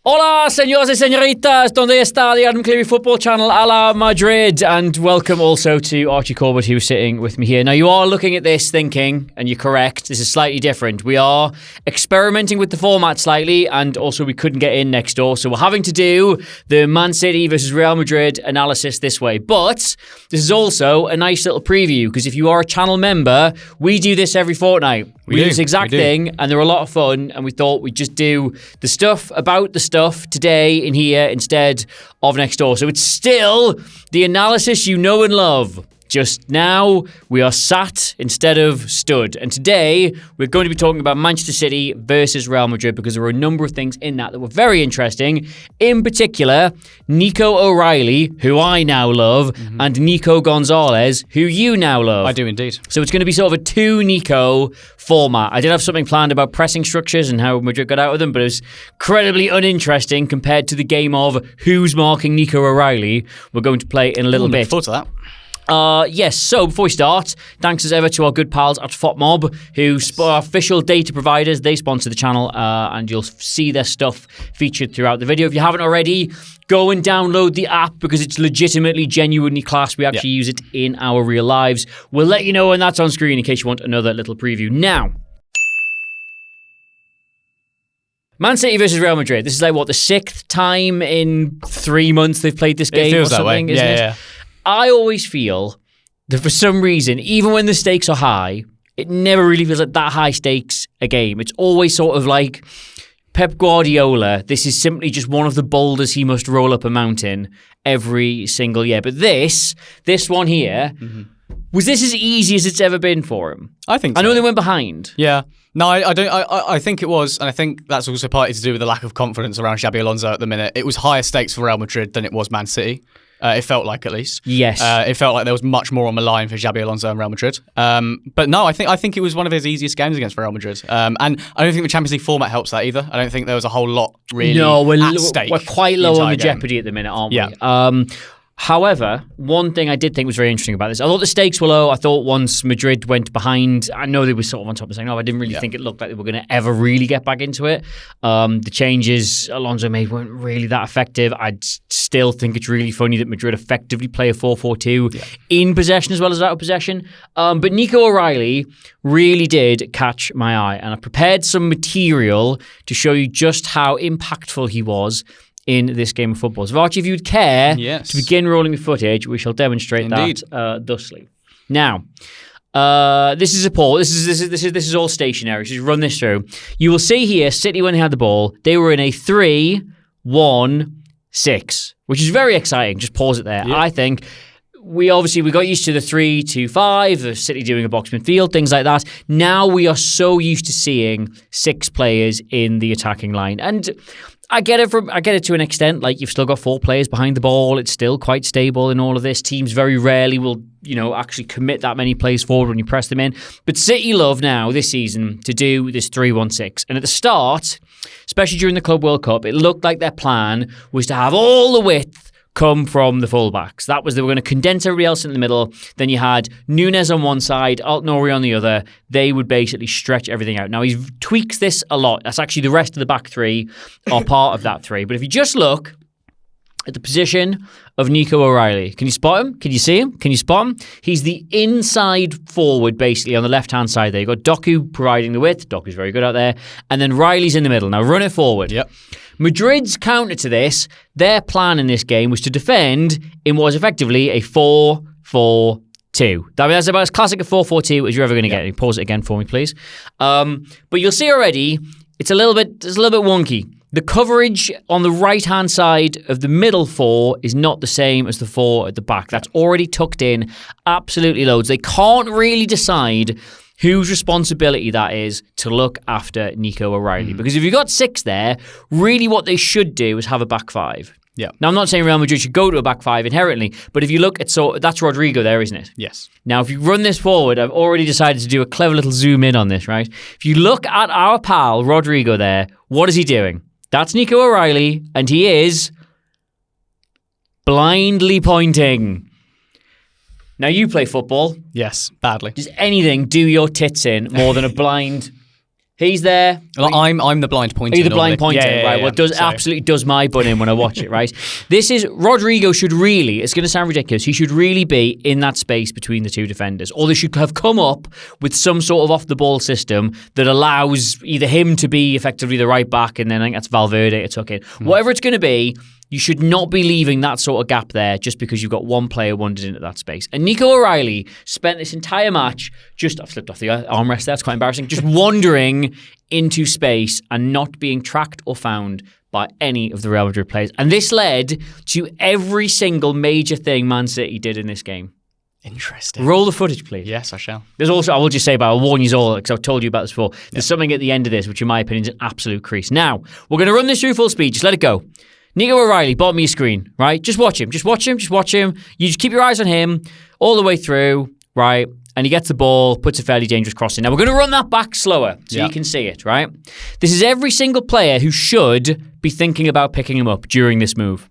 Hola, señores y señoritas, ¿dónde está the Adam Clery Football Channel a la Madrid? And welcome also to Archie Corbett, who's sitting with me here. Now, you are looking at this thinking, and you're correct, this is slightly different. We are experimenting with the format slightly, and also we couldn't get in next door, so we're having to do the Man City versus Real Madrid analysis this way. But this is also a nice little preview, because if you are a channel member, we do this every fortnight. We do this exact thing, and they're a lot of fun, and we thought we'd just do the stuff about the stuff today in here instead of next door. So it's still the analysis you know and love. Just now, we are sat instead of stood. And today, we're going to be talking about Manchester City versus Real Madrid because there were a number of things in that were very interesting. In particular, Nico O'Reilly, who I now love, and Nico Gonzalez, who you now love. I do indeed. So it's going to be sort of a two Nico format. I did have something planned about pressing structures and how Madrid got out of them, but it was incredibly uninteresting compared to the game of who's marking Nico O'Reilly. We're going to play in a little bit. Look forward to that. Yes, so before we start, thanks as ever to our good pals at FOTMob, who are official data providers. They sponsor the channel, and you'll see their stuff featured throughout the video. If you haven't already, go and download the app because it's legitimately, genuinely class. We actually use it in our real lives. We'll let you know when that's on screen in case you want another little preview. Now, Man City versus Real Madrid. This is like, what, the sixth time in 3 months they've played this game? It feels or that way. Isn't it? Yeah. I always feel that for some reason, even when the stakes are high, it never really feels like that high stakes a game. It's always sort of like Pep Guardiola. This is simply just one of the boulders he must roll up a mountain every single year. But this one here, was this as easy as it's ever been for him? I think so. I know they went behind. Yeah. No, I don't. I think it was, and I think that's also partly to do with the lack of confidence around Xabi Alonso at the minute. It was higher stakes for Real Madrid than it was Man City. It felt like, at least. Yes. It felt like there was much more on the line for Xabi Alonso and Real Madrid. But no, I think it was one of his easiest games against Real Madrid. And I don't think the Champions League format helps that either. I don't think there was a whole lot really at stake. We're quite low on the game. jeopardy at the minute, aren't we? Yeah. However, one thing I did think was very interesting about this, I thought the stakes were low. I thought once Madrid went behind, I know they were sort of on top of saying, I didn't really think it looked like they were going to ever really get back into it. The changes Alonso made weren't really that effective. I still think it's really funny that Madrid effectively play a 4-4-2 in possession as well as out of possession. But Nico O'Reilly really did catch my eye, and I prepared some material to show you just how impactful he was in this game of football. So, Archie, if you'd care to begin rolling the footage, we shall demonstrate that thusly. Now, this is a poll. This is all stationary. So, just run this through. You will see here, City, when they had the ball, they were in a 3-1-6, which is very exciting. Just pause it there. I think we got used to the 3-2-5, the City doing a box midfield, things like that. Now we are so used to seeing 6 players in the attacking line, and I get it to an extent. Like, you've still got 4 players behind the ball. It's still quite stable in all of this. Teams very rarely will, actually commit that many plays forward when you press them in. But City love now this season to do this 3-1-6. And at the start, especially during the Club World Cup, it looked like their plan was to have all the width come from the fullbacks. They were going to condense everybody else in the middle. Then you had Nunez on one side, Alt-Nouri on the other. They would basically stretch everything out. Now, he tweaks this a lot. That's actually the rest of the back three are part of that 3. But if you just look at the position of Nico O'Reilly, can you spot him? Can you see him? Can you spot him? He's the inside forward, basically, on the left-hand side there. You've got Doku providing the width. Doku's very good out there. And then Riley's in the middle. Now, run it forward. Yep. Madrid's counter to this, their plan in this game was to defend in what was effectively a 4-4-2. That's about as classic a 4-4-2 as you're ever going to get. Pause it again for me, please. But you'll see already, it's a little bit wonky. The coverage on the right-hand side of the middle 4 is not the same as the 4 at the back. That's already tucked in absolutely loads. They can't really decide whose responsibility that is to look after Nico O'Reilly. Because if you've got 6 there, really what they should do is have a back 5. Yeah. Now, I'm not saying Real Madrid should go to a back 5 inherently, but if you look at, that's Rodrygo there, isn't it? Yes. Now, if you run this forward, I've already decided to do a clever little zoom in on this, right? If you look at our pal, Rodrygo there, what is he doing? That's Nico O'Reilly, and he is blindly pointing. Now, you play football. Yes, badly. Does anything do your tits in more than a blind He's there. Well, I'm the blind pointer. Are you the blind normally. pointer? Yeah, right. Well, it absolutely does my bun in when I watch it, right? This is Rodrygo should really, it's going to sound ridiculous, he should really be in that space between the two defenders. Or they should have come up with some sort of off-the-ball system that allows either him to be effectively the right back, and then I think that's Valverde to tuck in. Whatever it's going to be, you should not be leaving that sort of gap there just because you've got one player wandered into that space. And Nico O'Reilly spent this entire match I've slipped off the armrest there, it's quite embarrassing, just wandering into space and not being tracked or found by any of the Real Madrid players. And this led to every single major thing Man City did in this game. Interesting. Roll the footage, please. Yes, I shall. There's also, I will just say, but I'll warn you all, because I've told you about this before, there's something at the end of this, which in my opinion is an absolute crease. Now, we're going to run this through full speed. Just let it go. Nico O'Reilly, bottom of your screen, right? Just watch him. Just watch him. Just watch him. You just keep your eyes on him all the way through, right? And he gets the ball, puts a fairly dangerous cross in. Now, we're going to run that back slower so you can see it, right? This is every single player who should be thinking about picking him up during this move.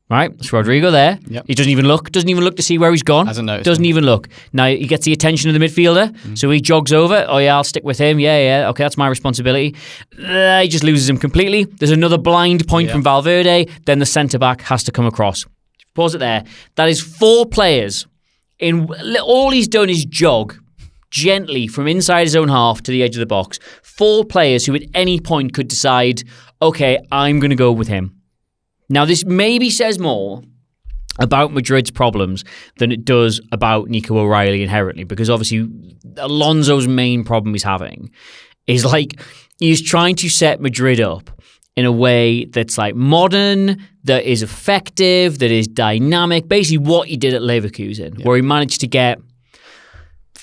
Right? It's Rodrygo there. Yep. He doesn't even look to see where he's gone. Hasn't noticed. Doesn't even look. Now, he gets the attention of the midfielder, so he jogs over. Oh, yeah, I'll stick with him. Yeah, okay, that's my responsibility. He just loses him completely. There's another blind point from Valverde. Then the centre-back has to come across. Pause it there. That is 4 players. All he's done is jog gently from inside his own half to the edge of the box. 4 players who at any point could decide, okay, I'm going to go with him. Now, this maybe says more about Madrid's problems than it does about Nico O'Reilly inherently, because obviously Alonso's main problem he's having is he's trying to set Madrid up in a way that's modern, that is effective, that is dynamic, basically what he did at Leverkusen, where he managed to get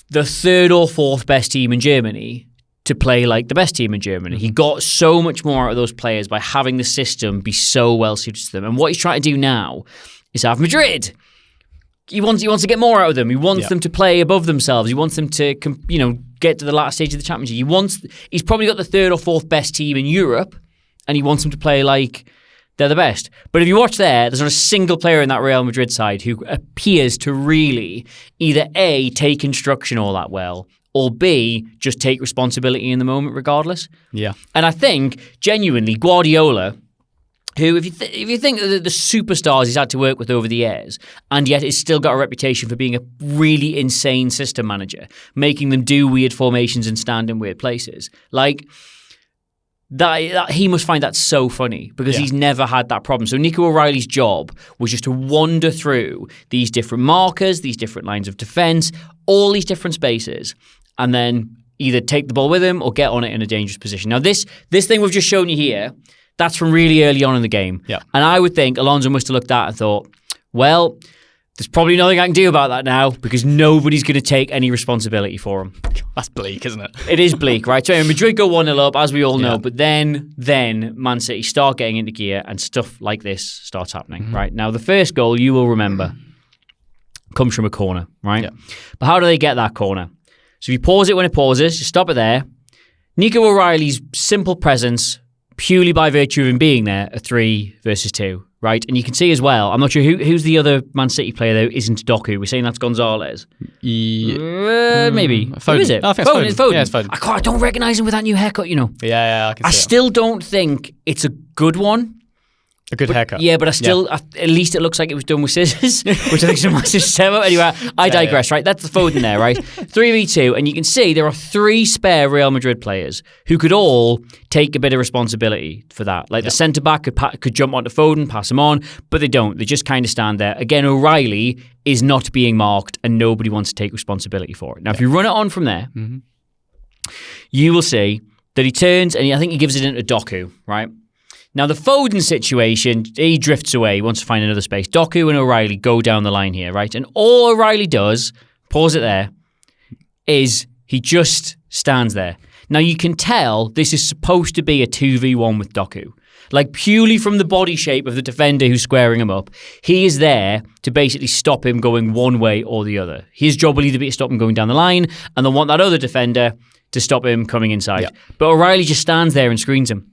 the 3rd or 4th best team in Germany to play like the best team in Germany. He got so much more out of those players by having the system be so well suited to them. And what he's trying to do now is have Madrid. He wants to get more out of them. He wants them to play above themselves. He wants them to get to the last stage of the championship. He's probably got the 3rd or 4th best team in Europe, and he wants them to play like they're the best. But if you watch there's not a single player in that Real Madrid side who appears to really either A, take instruction all that well, or B, just take responsibility in the moment regardless. Yeah. And I think, genuinely, Guardiola, who, if you think of the superstars he's had to work with over the years, and yet has still got a reputation for being a really insane system manager, making them do weird formations and stand in weird places, that he must find that so funny because he's never had that problem. So Nico O'Reilly's job was just to wander through these different markers, these different lines of defence, all these different spaces, and then either take the ball with him or get on it in a dangerous position. Now, this thing we've just shown you here, that's from really early on in the game. Yeah. And I would think Alonso must have looked at it and thought, well, there's probably nothing I can do about that now because nobody's going to take any responsibility for him. That's bleak, isn't it? It is bleak, right? So Madrid go 1-0 up, as we all know, but then Man City start getting into gear and stuff like this starts happening, right? Now, the first goal, you will remember, comes from a corner, right? Yeah. But how do they get that corner? So if you pause it when it pauses, just stop it there. Nico O'Reilly's simple presence, purely by virtue of him being there, a 3 versus 2, right? And you can see as well, I'm not sure who's the other Man City player though, isn't Doku. We're saying that's Gonzalez. Maybe. Foden. Who is it? I think it's Foden. Yeah, it's Foden. I don't recognise him with that new haircut, Yeah, I can see I still don't think it's a good one. A good haircut. Yeah, but at least it looks like it was done with scissors, which I think is a massive step up. Anyway, I digress, right? That's the Foden there, right? 3v2, and you can see there are 3 spare Real Madrid players who could all take a bit of responsibility for that. The centre-back could jump onto Foden, pass him on, but they don't. They just kind of stand there. Again, O'Reilly is not being marked, and nobody wants to take responsibility for it. Now, if you run it on from there, you will see that he turns, and I think he gives it into Doku, right? Now, the Foden situation, he drifts away. He wants to find another space. Doku and O'Reilly go down the line here, right? And all O'Reilly does, pause it there, is he just stands there. Now, you can tell this is supposed to be a 2v1 with Doku. Purely from the body shape of the defender who's squaring him up, he is there to basically stop him going one way or the other. His job will either be to stop him going down the line, and they'll want that other defender to stop him coming inside. Yeah. But O'Reilly just stands there and screens him.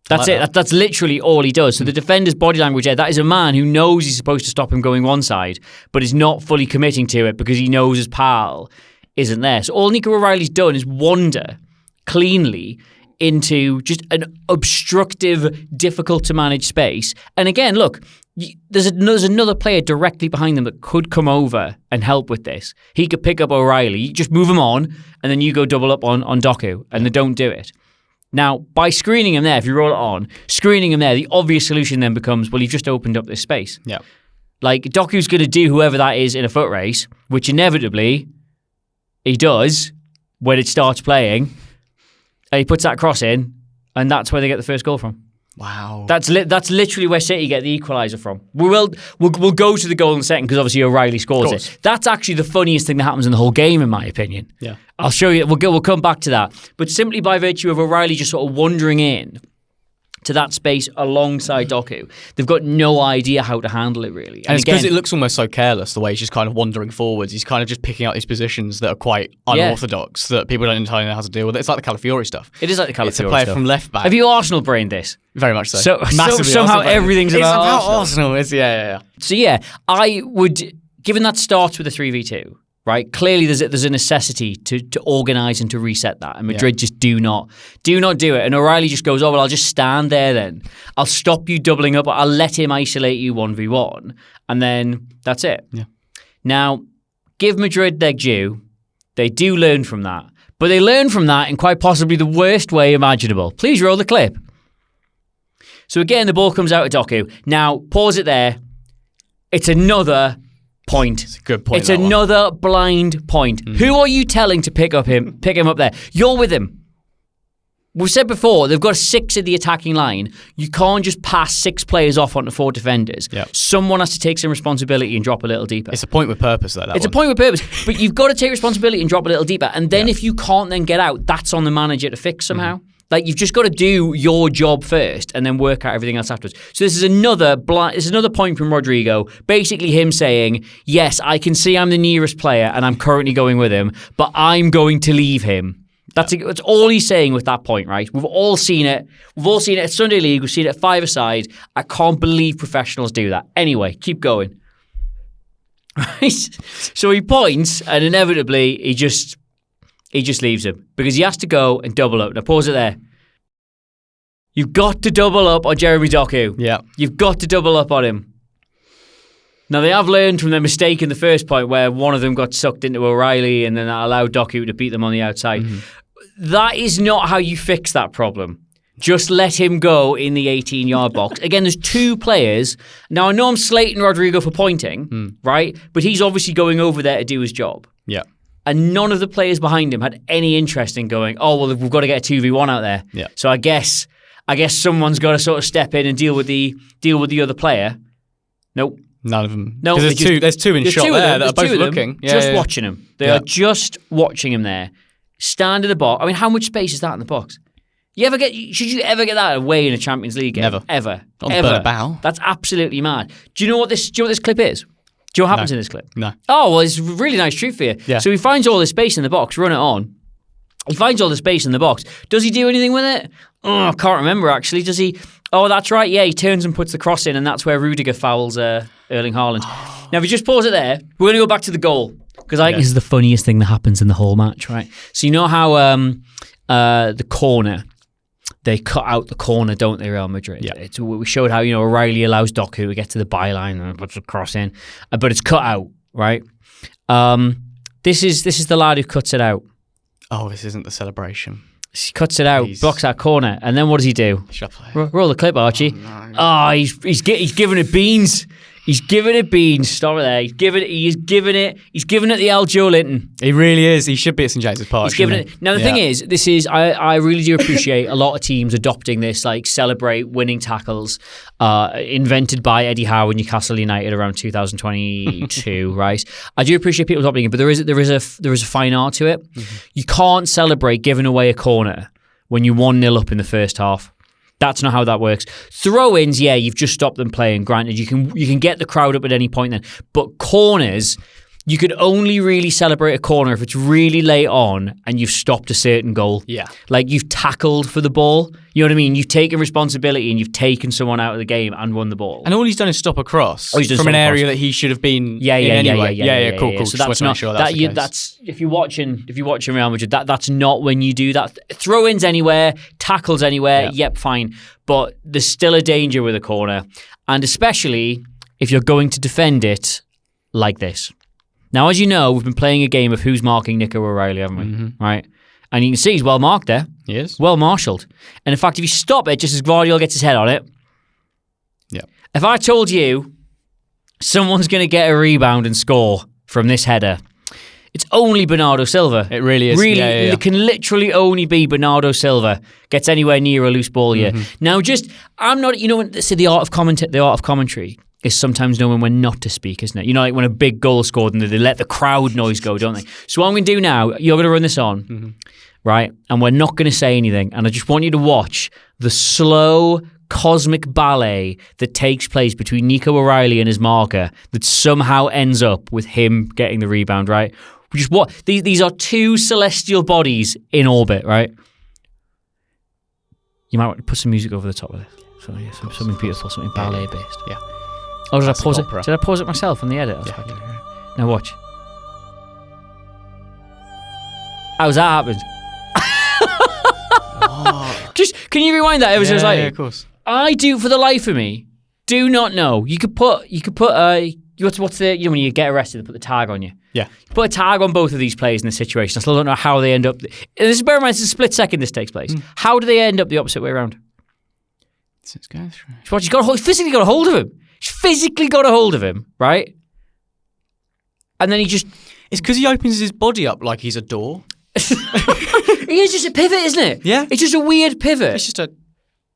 That's it. That's literally all he does. So the defender's body language there, that is a man who knows he's supposed to stop him going one side, but is not fully committing to it because he knows his pal isn't there. So all Nico O'Reilly's done is wander cleanly into just an obstructive, difficult to manage space. And again, look, there's another player directly behind them that could come over and help with this. He could pick up O'Reilly. You just move him on, and then you go double up on Doku, and they don't do it. Now, by screening him there, if you roll it on, screening him there, the obvious solution then becomes, well, you've just opened up this space. Yeah. Like, Doku's going to do whoever that is in a foot race, which inevitably he does when it starts playing. And he puts that cross in, and that's where they get the first goal from. Wow. That's literally where City get the equaliser from. We'll go to the goal in a second because obviously O'Reilly scores it. That's actually the funniest thing that happens in the whole game, in my opinion. Yeah. I'll show you. We'll come back to that. But simply by virtue of O'Reilly just sort of wandering in to that space alongside Doku, they've got no idea how to handle it, really. And it's because it looks almost so careless, the way he's just kind of wandering forwards. He's kind of just picking out these positions that are quite unorthodox, that people don't entirely know how to deal with. It's like the Calafiori stuff. It is like the Calafiori stuff. It's a player from left back. Have you Arsenal brained this? Very much so. Somehow everything's about Arsenal. It's, yeah. So yeah, I would, given that starts with a 3v2, right? Clearly, there's a necessity to organise and to reset that, and Madrid just do not do it. And O'Reilly just goes, "Oh well, I'll just stand there then. I'll stop you doubling up. I'll let him isolate you 1v1, and then that's it." Yeah. Now, give Madrid their due. They do learn from that, but they learn from that in quite possibly the worst way imaginable. Please roll the clip. So again, the ball comes out of Doku. Now, pause it there. It's another point. It's a good point. It's another blind point. Who are you telling to pick him up there? You're with him. We've said before, they've got 6 in the attacking line. You can't just pass 6 players off onto 4 defenders. Yep. Someone has to take some responsibility and drop a little deeper. It's a point with purpose, though. It's a point with purpose, but you've got to take responsibility and drop a little deeper. And then if you can't then get out, that's on the manager to fix somehow. Like, you've just got to do your job first and then work out everything else afterwards. So this is another point from Rodrygo, basically him saying, yes, I can see I'm the nearest player and I'm currently going with him, but I'm going to leave him. That's all he's saying with that point, right? We've all seen it. We've all seen it at Sunday League. We've seen it at 5-a-side. I can't believe professionals do that. Anyway, keep going. Right? So he points and inevitably he just leaves him because he has to go and double up. Now pause it there. You've got to double up on Jeremy Doku. Yeah. You've got to double up on him. Now they have learned from their mistake in the first point where one of them got sucked into O'Reilly and then that allowed Doku to beat them on the outside. That is not how you fix that problem. Just let him go in the 18-yard box. Again, there's 2 players. Now I know I'm slating Rodrygo for pointing, right? But he's obviously going over there to do his job. Yeah. And none of the players behind him had any interest in going, oh, well, we've got to get a 2v1 out there. Yeah. So I guess someone's got to sort of step in and deal with the other player. Nope. None of them. No, there's 2 in shot there that are both looking. Watching him. They are just watching him there. Stand in the box. I mean, how much space is that in the box? Should you ever get that away in a Champions League game? Never. Ever. On Ever. Bernabéu. That's absolutely mad. Do you know what this clip is? Do you know what happens in this clip? No. Oh, well, it's a really nice treat for you. Yeah. So he finds all this space in the box, run it on. He finds all the space in the box. Does he do anything with it? Oh, I can't remember, actually. Does he? Oh, that's right. Yeah, he turns and puts the cross in, and that's where Rudiger fouls Erling Haaland. Now, if you just pause it there, we're going to go back to the goal, because I think this is the funniest thing that happens in the whole match, right? So you know how the corner, they cut out the corner, don't they, Real Madrid? Yeah. We showed how, O'Reilly allows Doku to get to the byline and puts the cross in, but it's cut out, right? This is the lad who cuts it out. Oh, this isn't the celebration. He cuts it out, blocks that corner, and then what does he do? Roll the clip, Archie. Oh, no. He's giving it beans. He's giving it beans. Stop it there. He's giving it the Al Joe Linton. He really is. He should be at St James's Park. He's giving it. Now the thing is, I really do appreciate a lot of teams adopting this, like celebrate winning tackles, invented by Eddie Howe and Newcastle United around 2022, right? I do appreciate people adopting it, but there is a fine art to it. You can't celebrate giving away a corner when you're 1-0 up in the first half. That's not how that works. Throw-ins, you've just stopped them playing. Granted, you can get the crowd up at any point then. But corners, you could only really celebrate a corner if it's really late on and you've stopped a certain goal. Yeah. Like you've tackled for the ball. You know what I mean? You've taken responsibility and you've taken someone out of the game and won the ball. And all he's done is stop a cross from an area that he should have been in anyway. Yeah, cool. So that's not that's if you're watching Real Madrid, that's not when you do that. Throw-ins anywhere, tackles anywhere, yep, fine. But there's still a danger with a corner, and especially if you're going to defend it like this. Now, as you know, we've been playing a game of who's marking Nico O'Reilly, haven't we? Mm-hmm. Right? And you can see he's well marked there. He is. Well marshalled. And in fact, if you stop it just as Guardiola gets his head on it, if I told you someone's going to get a rebound and score from this header, it's only Bernardo Silva. It really is. Really, it can literally only be Bernardo Silva gets anywhere near a loose ball here. Mm-hmm. Now, I'm not, when they say the art of commentary is sometimes knowing when not to speak, isn't it? You know, like when a big goal scored and they let the crowd noise go, don't they? So what I'm going to do now, you're going to run this on, right? And we're not going to say anything. And I just want you to watch the slow cosmic ballet that takes place between Nico O'Reilly and his marker that somehow ends up with him getting the rebound, right? Just what these are two celestial bodies in orbit, right? You might want to put some music over the top of it. So yeah, something beautiful, something ballet based. Yeah. Oh, did I pause it? Did I pause it myself on the edit? Now watch. How's that happened? Just can you rewind that ever so slightly? Yeah, of course. I do, for the life of me, do not know. You could put what's the, when you get arrested, they put the tag on you. Yeah. You put a tag on both of these players in this situation. I still don't know how they end up. Bear in mind, it's a split second this takes place. How do they end up the opposite way around? It's going through. He's physically got a hold of him. He's physically got a hold of him, right? And then he just... It's because he opens his body up like he's a door. He is just a pivot, isn't it? Yeah. It's just a weird pivot. It's just a...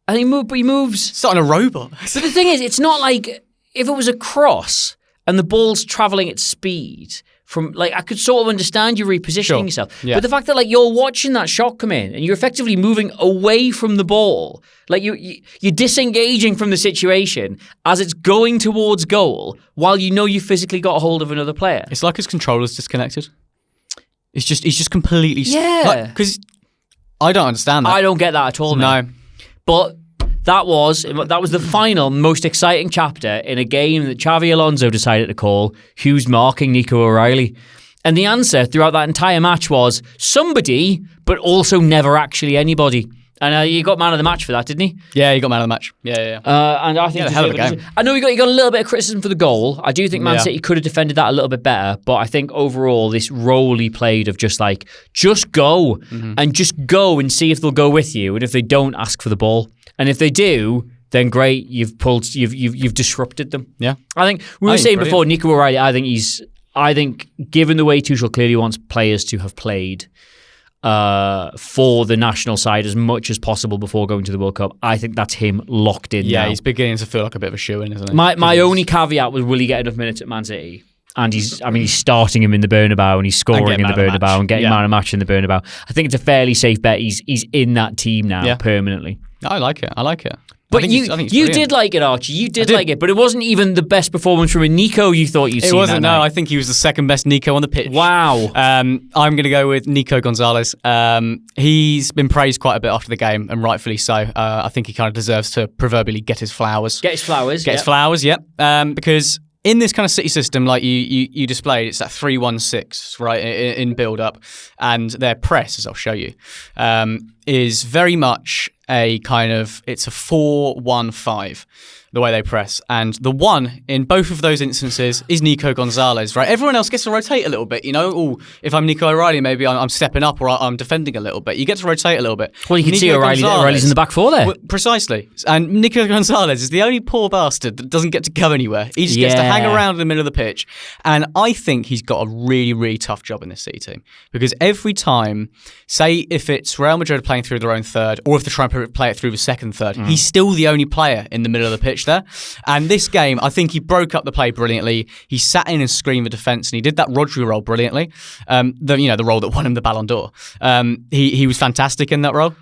And he moves... It's not a robot. But the thing is, it's not like if it was a cross and the ball's travelling at speed from, like, I could sort of understand you repositioning yourself. Yeah. But the fact that, like, you're watching that shot come in and you're effectively moving away from the ball, like you're disengaging from the situation as it's going towards goal while you know you physically got a hold of another player. It's like his controller's disconnected. He's just completely... Yeah. Because I don't understand that. I don't get that at all, No. But that was the final, most exciting chapter in a game that Xabi Alonso decided to call Who's Marking Nico O'Reilly? And the answer throughout that entire match was somebody, but also never actually anybody. And he got man of the match for that, didn't he? Yeah, he got man of the match. Yeah. And I think hell of a game. I know he got a little bit of criticism for the goal. I do think Man City could have defended that a little bit better. But I think overall, this role he played of just go and just go and see if they'll go with you, and if they don't, ask for the ball. And if they do, then great, you've disrupted them. Yeah, I think we were saying before, Nico O'Reilly. I think given the way Tuchel clearly wants players to have played for the national side as much as possible before going to the World Cup, I think that's him locked in. Yeah, now. He's beginning to feel like a bit of a shoo-in, isn't he? My only caveat was, will he get enough minutes at Man City? And he's starting him in the Bernabéu and he's scoring in the Bernabéu and getting man of match in the Bernabéu. I think it's a fairly safe bet. He's in that team now permanently. I like it. But you did like it, Archie. You did like it, but it wasn't even the best performance from a Nico you thought you'd seen. It wasn't. No, I think he was the second best Nico on the pitch. Wow. I'm going to go with Nico Gonzalez. He's been praised quite a bit after the game, and rightfully so. I think he kind of deserves to proverbially get his flowers. Get his flowers. Yep. Because in this kind of City system, like you displayed, it's that 3-1-6, right, in build-up. And their press, as I'll show you, is very much it's a 4-1-5, the way they press. And the one in both of those instances is Nico Gonzalez, right? Everyone else gets to rotate a little bit, if I'm Nico O'Reilly, maybe I'm stepping up or I'm defending a little bit. You get to rotate a little bit. Well, you can see O'Reilly's in the back four there. Precisely. And Nico Gonzalez is the only poor bastard that doesn't get to go anywhere. He just gets to hang around in the middle of the pitch. And I think he's got a really, really tough job in this City team. Because every time, say if it's Real Madrid playing through their own third, or if they're trying to play it through the second third, he's still the only player in the middle of the pitch there. And this game, I think he broke up the play brilliantly. He sat in and screened the defence, and he did that Rodrygo role brilliantly. The role that won him the Ballon d'Or. He was fantastic in that role.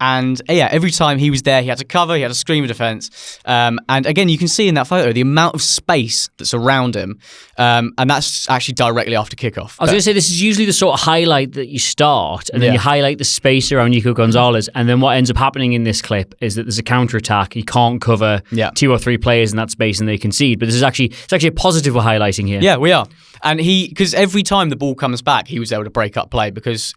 And every time he was there, he had to cover, he had to scream for defence. And again, you can see in that photo the amount of space that's around him. And that's actually directly after kickoff. I was going to say, this is usually the sort of highlight that you start, and then you highlight the space around Nico Gonzalez. And then what ends up happening in this clip is that there's a counter-attack. He can't cover 2 or 3 players in that space and they concede. But it's actually a positive we're highlighting here. Yeah, we are. And because every time the ball comes back, he was able to break up play because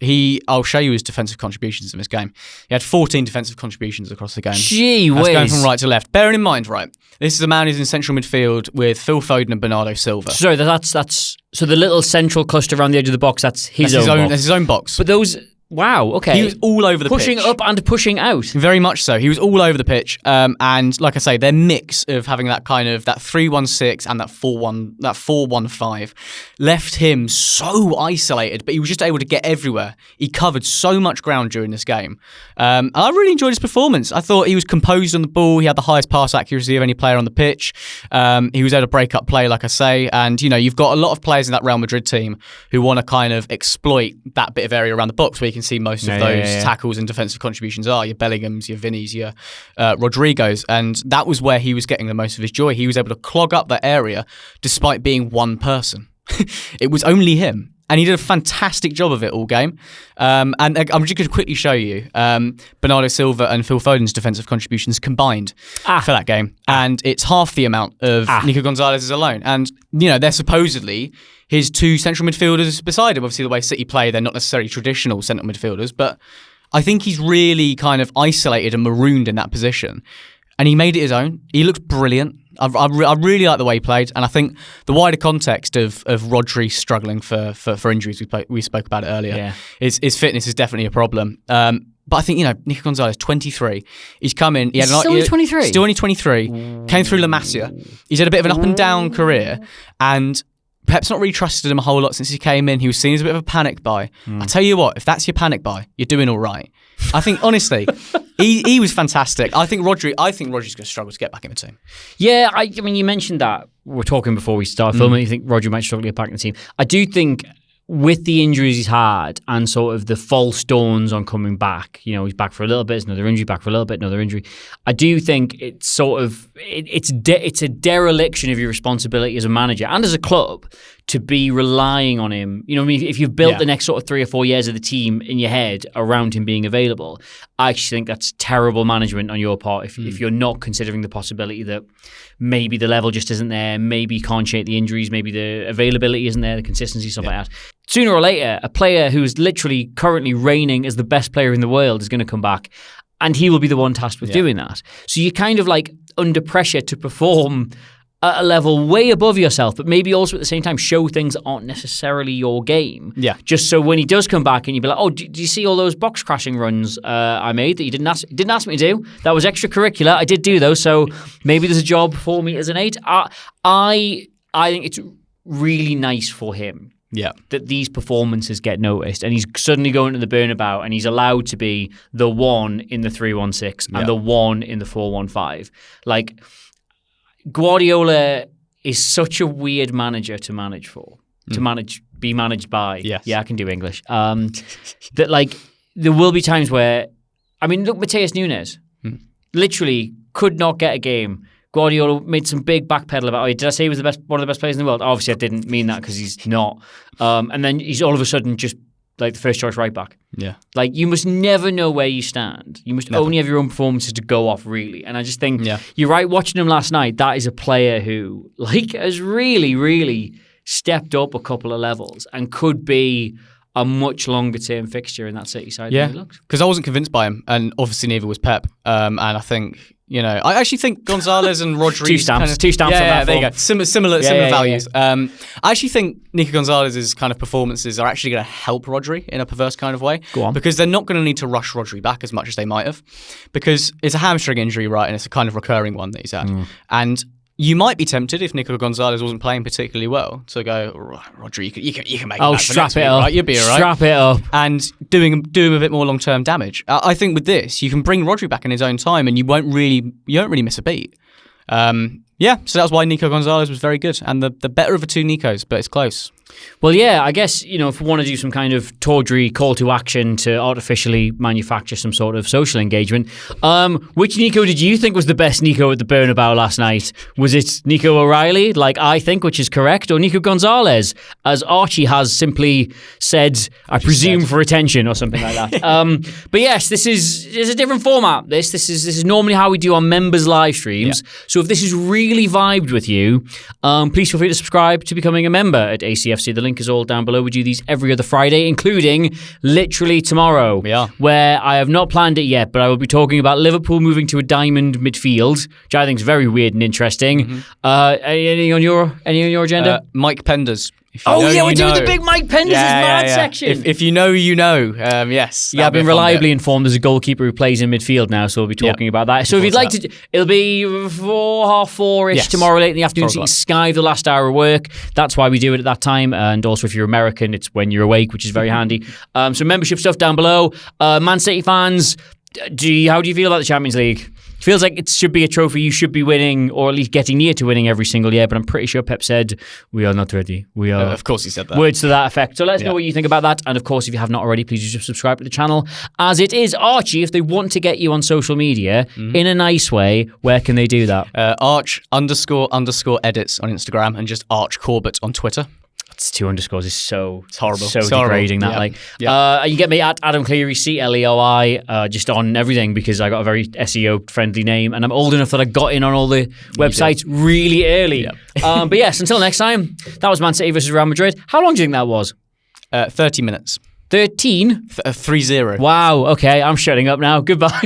I'll show you his defensive contributions in this game. He had 14 defensive contributions across the game. Gee whiz. That's going from right to left. Bearing in mind, right, this is a man who's in central midfield with Phil Foden and Bernardo Silva. Sorry, that's so the little central cluster around the edge of the box, that's his own box. That's his own box. But those... Wow, okay. He was all over the pitch. Pushing up and pushing out. Very much so. He was all over the pitch. And like I say, their mix of having that kind of that 3-1-6 and that 4-1-5 left him so isolated, but he was just able to get everywhere. He covered so much ground during this game. And I really enjoyed his performance. I thought he was composed on the ball. He had the highest pass accuracy of any player on the pitch. He was able to break up play, like I say. And, you've got a lot of players in that Real Madrid team who want to kind of exploit that bit of area around the box where you can see most of those tackles and defensive contributions are. Your Bellinghams, your Vinnies, your Rodrygos. And that was where he was getting the most of his joy. He was able to clog up that area despite being one person. It was only him. And he did a fantastic job of it all game. And I'm just going to quickly show you Bernardo Silva and Phil Foden's defensive contributions combined for that game. And it's half the amount of Nico Gonzalez's alone. And, they're supposedly his 2 central midfielders beside him. Obviously, the way City play, they're not necessarily traditional central midfielders. But I think he's really kind of isolated and marooned in that position. And he made it his own. He looked brilliant. I really like the way he played, and I think the wider context of Rodri struggling for injuries, we spoke about it earlier, his fitness is definitely a problem. But I think, Nico Gonzalez, 23. He's come in. Still only 23? Still only 23. Came through La Masia. He's had a bit of an up-and-down career, and Pep's not really trusted him a whole lot since he came in. He was seen as a bit of a panic buy. I tell you what, if that's your panic buy, you're doing all right. I think, honestly, he was fantastic. I think Rodri's going to struggle to get back in the team. Yeah, I mean, you mentioned that. We were talking before we started filming. You think Rodri might struggle to get back in the team. I do think with the injuries he's had and sort of the false dawns on coming back, he's back for a little bit, it's another injury, back for a little bit, another injury. I do think it's sort of, it's a dereliction of your responsibility as a manager and as a club to be relying on him. If you've built the next sort of 3 or 4 years of the team in your head around him being available, I actually think that's terrible management on your part if you're not considering the possibility that maybe the level just isn't there, maybe you can't shake the injuries, maybe the availability isn't there, the consistency, stuff like that. Sooner or later, a player who's literally currently reigning as the best player in the world is going to come back, and he will be the one tasked with doing that. So you're kind of like under pressure to perform at a level way above yourself, but maybe also at the same time show things that aren't necessarily your game. Yeah. Just so when he does come back and you'd be like, oh, do you see all those box crashing runs I made that you didn't ask me to do? That was extracurricular. I did do those, so maybe there's a job for me as an 8. I think it's really nice for him. Yeah, that these performances get noticed, and he's suddenly going to the Bernabéu, and he's allowed to be the one in the 3-1-6 and the one in the 4-1-5. Like, Guardiola is such a weird manager to manage for, be managed by. Yes. Yeah, I can do English. That like there will be times where, I mean, look, Mateus Nunes literally could not get a game. Guardiola made some big backpedal about, did I say he was one of the best players in the world? Obviously, I didn't mean that because he's not. And then he's all of a sudden just like the first choice right back. Yeah. Like, you must never know where you stand. You must only have your own performances to go off, really. And I just think, you're right, watching him last night, that is a player who like has really, really stepped up a couple of levels and could be a much longer term fixture in that City side than he looks. Because I wasn't convinced by him, and obviously neither was Pep. And I think, I actually think Gonzalez and Rodrygo... two stamps on that there you go. Similar values. I actually think Nico Gonzalez's kind of performances are actually going to help Rodri in a perverse kind of way. Go on. Because they're not going to need to rush Rodri back as much as they might have. Because it's a hamstring injury, right? And it's a kind of recurring one that he's had. And you might be tempted, if Nico Gonzalez wasn't playing particularly well, to go, Rodri, you can make it back for next week, right? You'll be all right. Strap it up. And doing a bit more long-term damage. I think with this, you can bring Rodri back in his own time and you don't really miss a beat. So that's why Nico Gonzalez was very good. And the better of the two Nicos, but it's close. Well, yeah, I guess, if we want to do some kind of tawdry call to action to artificially manufacture some sort of social engagement, which Nico did you think was the best Nico at the Bernabéu last night? Was it Nico O'Reilly, like I think, which is correct, or Nico Gonzalez, as Archie has simply said, I presume for attention or something like that? But yes, this is a different format. This is normally how we do our members live streams. Yeah. So if this has really vibed with you, please feel free to subscribe to becoming a member at ACFC. The link is all down below. We do these every other Friday, including literally tomorrow, where I have not planned it yet, but I will be talking about Liverpool moving to a diamond midfield, which I think is very weird and interesting. Anything on your agenda? Mike Penders. We're doing the big Mike Penders' mad section. If you know, you know. Yes. Yeah, I've been reliably informed there's a goalkeeper who plays in midfield now, so we'll be talking about that. So if you'd like to, it'll be 4:30-ish tomorrow late in the afternoon, so you can skive the last hour of work. That's why we do it at that time. And also if you're American, it's when you're awake, which is very handy. So membership stuff down below. Man City fans, how do you feel about the Champions League? Feels like it should be a trophy you should be winning, or at least getting near to winning every single year, but I'm pretty sure Pep said, we are not ready. We are. Of course he said that. Words to that effect. So let us know what you think about that. And of course, if you have not already, please just subscribe to the channel. As it is, Archie, if they want to get you on social media in a nice way, where can they do that? Arch__edits on Instagram and just Arch Corbett on Twitter. It's 2 underscores. It's so it's horrible. So degrading that. You get me at Adam Clery, CLEOI, just on everything because I got a very SEO friendly name and I'm old enough that I got in on all the websites really early. But yes, until next time, that was Man City versus Real Madrid. How long do you think that was? 30 minutes. 13? 3-0. Wow. Okay, I'm shutting up now. Goodbye.